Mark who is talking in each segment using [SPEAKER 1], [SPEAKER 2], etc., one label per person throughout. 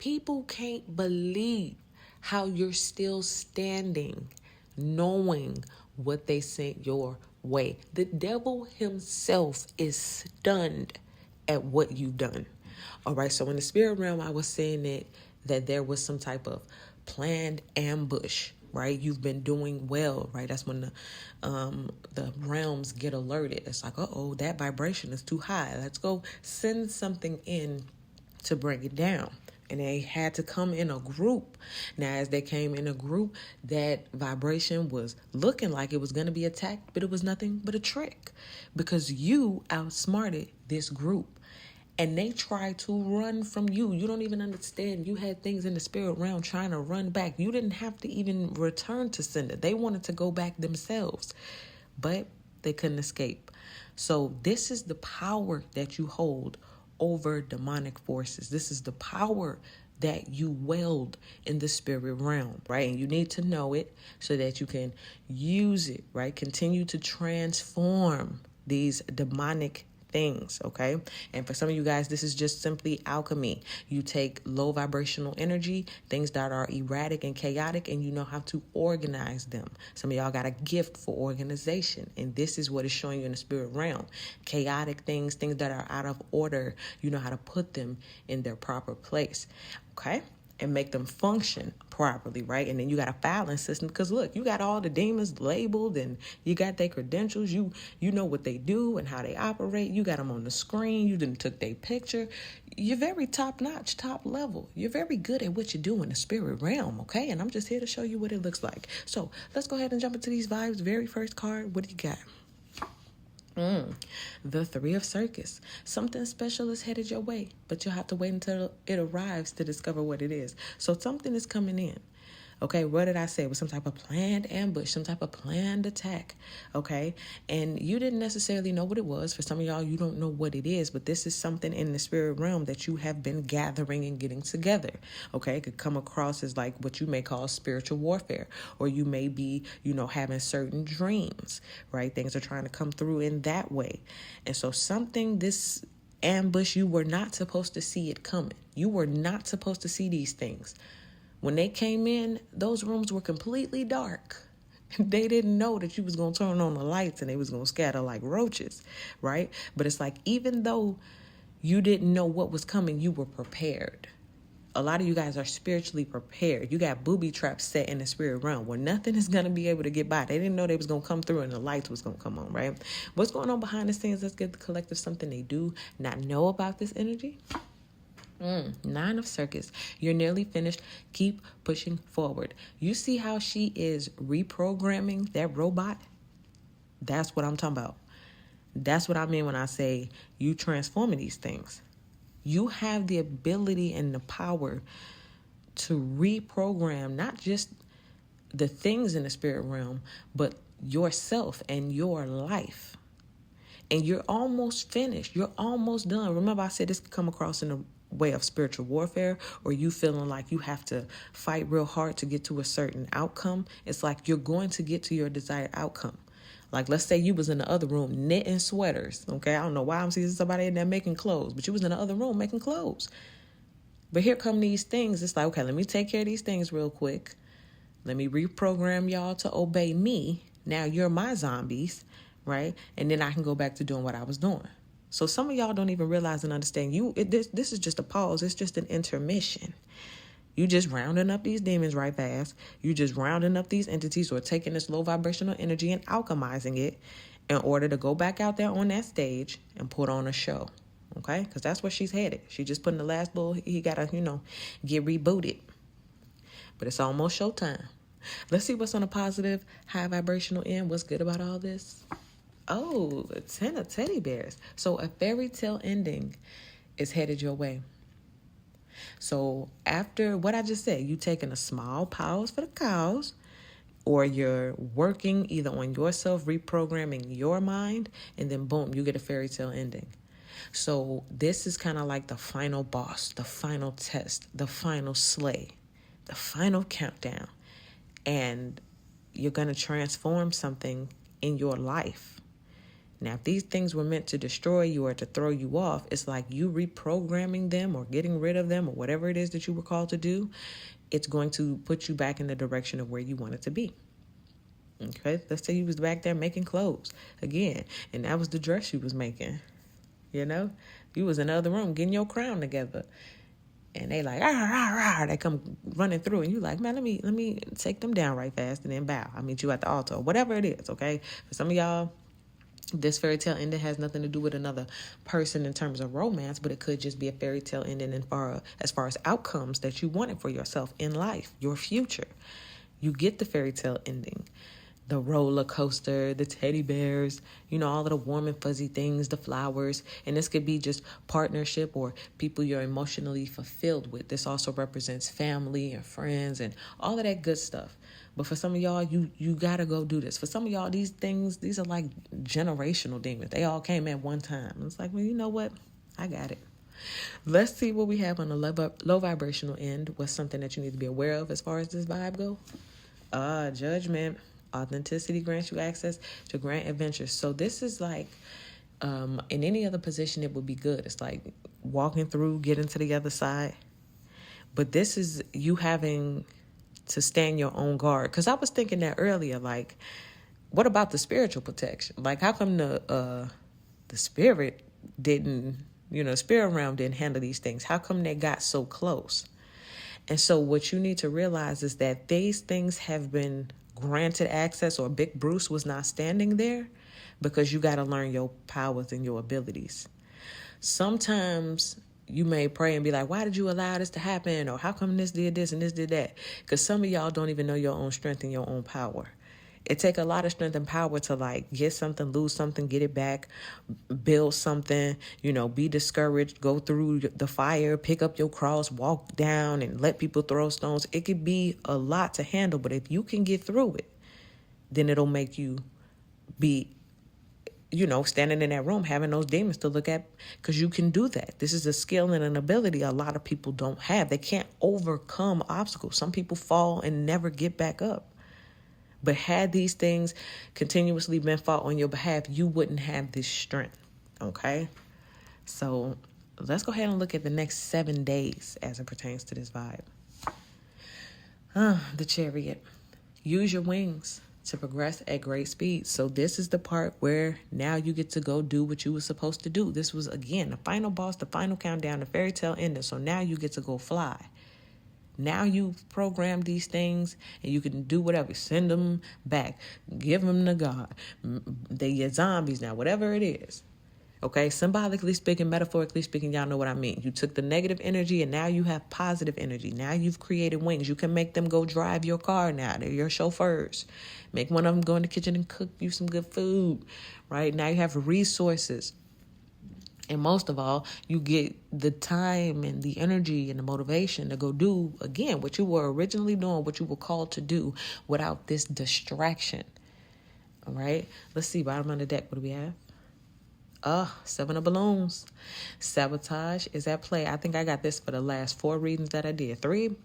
[SPEAKER 1] People can't believe how you're still standing, knowing what they sent your way. The devil himself is stunned at what you've done. All right, so in the spirit realm, I was saying that there was some type of planned ambush, right? You've been doing well, right? That's when the realms get alerted. It's like, uh-oh, that vibration is too high. Let's go send something in to bring it down. And they had to come in a group. Now, as they came in a group, that vibration was looking like it was going to be attacked, but it was nothing but a trick because you outsmarted this group. And they tried to run from you. You don't even understand. You had things in the spirit realm trying to run back. You didn't have to even return to sender. They wanted to go back themselves, but they couldn't escape. So this is the power that you hold over demonic forces. This is the power that you wield in the spirit realm, right? And you need to know it so that you can use it, right? Continue to transform these demonic things, okay? And for some of you guys, this is just simply alchemy. You take low vibrational energy, things that are erratic and chaotic, and you know how to organize them. Some of y'all got a gift for organization, and this is what is showing you in the spirit realm. Chaotic things, things that are out of order, you know how to put them in their proper place, okay? And make them function properly, right? And then you got a filing system because look, you got all the demons labeled and you got their credentials. You know what they do and how they operate. You got them on the screen. You didn't took their picture. You're very top notch, top level. You're very good at what you do in the spirit realm, okay? And I'm just here to show you what it looks like. So let's go ahead and jump into these vibes. Very first card, what do you got? The Three of Circus. Something special is headed your way, but you'll have to wait until it arrives to discover what it is. So something is coming in. Okay, what did I say? It was some type of planned ambush, some type of planned attack. Okay, and you didn't necessarily know what it was. For some of y'all, you don't know what it is, but this is something in the spirit realm that you have been gathering and getting together. Okay, it could come across as like what you may call spiritual warfare, or you may be, having certain dreams, right? Things are trying to come through in that way. And so this ambush, you were not supposed to see it coming. You were not supposed to see these things. When they came in, those rooms were completely dark. They didn't know that you was going to turn on the lights and they was going to scatter like roaches, right? But it's like, even though you didn't know what was coming, you were prepared. A lot of you guys are spiritually prepared. You got booby traps set in the spirit realm where nothing is going to be able to get by. They didn't know they was going to come through and the lights was going to come on, right? What's going on behind the scenes? Let's give the collective something they do not know about this energy. Nine of Circus. You're nearly finished. Keep pushing forward. You see how she is reprogramming that robot? That's what I'm talking about. That's what I mean when I say you transforming these things. You have the ability and the power to reprogram not just the things in the spirit realm, but yourself and your life. And you're almost finished. You're almost done. Remember, I said this could come across in a way of spiritual warfare, or you feeling like you have to fight real hard to get to a certain outcome. It's like you're going to get to your desired outcome. Like, let's say you was in the other room knitting sweaters. Okay, I don't know why I'm seeing somebody in there making clothes, but you was in the other room making clothes. But here come these things. It's like, okay, let me take care of these things real quick. Let me reprogram y'all to obey me. Now you're my zombies, right? And then I can go back to doing what I was doing. So some of y'all don't even realize and understand this is just a pause. It's just an intermission. You just rounding up these demons right fast. You just rounding up these entities or taking this low vibrational energy and alchemizing it in order to go back out there on that stage and put on a show. Okay? Because that's where she's headed. She just put in the last little, he got to, get rebooted. But it's almost showtime. Let's see what's on a positive, high vibrational end. What's good about all this? Oh, a 10 of teddy bears. So a fairy tale ending is headed your way. So after what I just said, you taking a small pause for the cows, or you're working either on yourself, reprogramming your mind, and then boom, you get a fairy tale ending. So this is kind of like the final boss, the final test, the final slay, the final countdown. And you're going to transform something in your life. Now, if these things were meant to destroy you or to throw you off, it's like you reprogramming them or getting rid of them or whatever it is that you were called to do. It's going to put you back in the direction of where you want it to be. Okay, let's say you was back there making clothes again, and that was the dress you was making. You know, you was in the other room getting your crown together, and they like, they come running through, and you like, man, let me take them down right fast and then bow. I'll meet you at the altar, or whatever it is. Okay, for some of y'all, this fairy tale ending has nothing to do with another person in terms of romance, but it could just be a fairy tale ending as far as outcomes that you wanted for yourself in life, your future. You get the fairy tale ending. The roller coaster, the teddy bears, all of the warm and fuzzy things, the flowers. And this could be just partnership or people you're emotionally fulfilled with. This also represents family and friends and all of that good stuff. But for some of y'all, you got to go do this. For some of y'all, these are like generational demons. They all came at one time. It's like, well, you know what? I got it. Let's see what we have on the low vibrational end. What's something that you need to be aware of as far as this vibe go? Judgment. Authenticity grants you access to grand adventures. So this is like, in any other position, it would be good. It's like walking through, getting to the other side. But this is you having to stand your own guard. Because I was thinking that earlier, like, what about the spiritual protection? Like, how come the spirit didn't, spirit realm didn't handle these things? How come they got so close? And so what you need to realize is that these things have been granted access, or Big Bruce was not standing there, because you got to learn your powers and your abilities. Sometimes you may pray and be like, why did you allow this to happen? Or how come this did this and this did that? Because some of y'all don't even know your own strength and your own power. It take a lot of strength and power to like get something, lose something, get it back, build something, be discouraged, go through the fire, pick up your cross, walk down and let people throw stones. It could be a lot to handle, but if you can get through it, then it'll make you be, standing in that room, having those demons to look at, because you can do that. This is a skill and an ability a lot of people don't have. They can't overcome obstacles. Some people fall and never get back up. But had these things continuously been fought on your behalf, you wouldn't have this strength, okay? So let's go ahead and look at the next 7 days as it pertains to this vibe. The Chariot. Use your wings to progress at great speed. So this is the part where now you get to go do what you were supposed to do. This was, again, the final boss, the final countdown, the fairy tale ending. So now you get to go fly. Now you've programmed these things and you can do whatever. Send them back. Give them to God. They're your zombies now, whatever it is. Okay, symbolically speaking, metaphorically speaking, y'all know what I mean. You took the negative energy and now you have positive energy. Now you've created wings. You can make them go drive your car now. They're your chauffeurs. Make one of them go in the kitchen and cook you some good food, right? Now you have resources. And most of all, you get the time and the energy and the motivation to go do, again, what you were originally doing, what you were called to do without this distraction. All right. Let's see. Bottom of the deck. What do we have? 7 of balloons. Sabotage is at play. I think I got this for the last 4 readings that I did. Three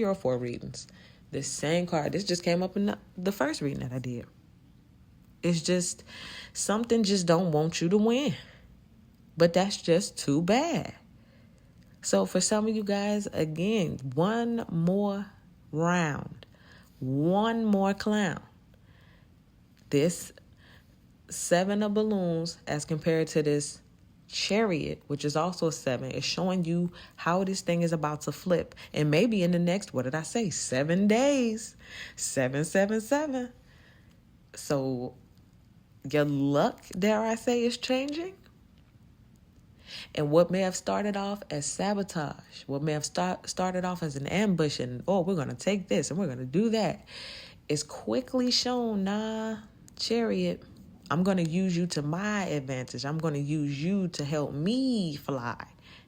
[SPEAKER 1] or 4 readings. This same card. This just came up in the first reading that I did. It's just something just don't want you to win. But that's just too bad. So for some of you guys, again, one more round, one more clown. This 7 of balloons as compared to this Chariot, which is also a 7, is showing you how this thing is about to flip. And maybe in the next, 7 days, 777. So your luck, dare I say, is changing. And what may have started off as sabotage, what may have started off as an ambush and, we're going to take this and we're going to do that, is quickly shown, Chariot, I'm going to use you to my advantage. I'm going to use you to help me fly.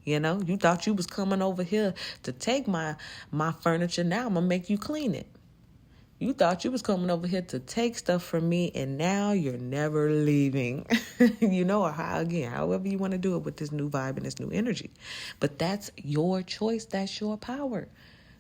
[SPEAKER 1] You thought you was coming over here to take my furniture. Now I'm going to make you clean it. You thought you was coming over here to take stuff from me, and now you're never leaving. Or however you want to do it with this new vibe and this new energy. But that's your choice. That's your power.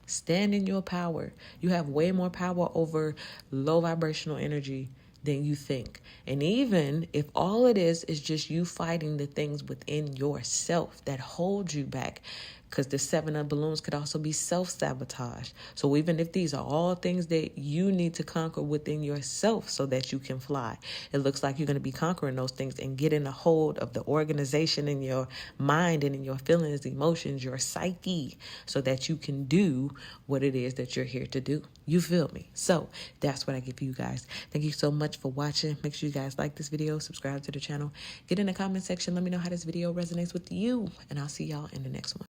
[SPEAKER 1] Stand in your power. You have way more power over low vibrational energy than you think. And even if all it is just you fighting the things within yourself that hold you back, because the 7 of balloons could also be self-sabotage. So even if these are all things that you need to conquer within yourself so that you can fly, it looks like you're going to be conquering those things and getting a hold of the organization in your mind and in your feelings, emotions, your psyche, so that you can do what it is that you're here to do. You feel me? So that's what I give you guys. Thank you so much for watching. Make sure you guys like this video, subscribe to the channel, get in the comment section. Let me know how this video resonates with you, and I'll see y'all in the next one.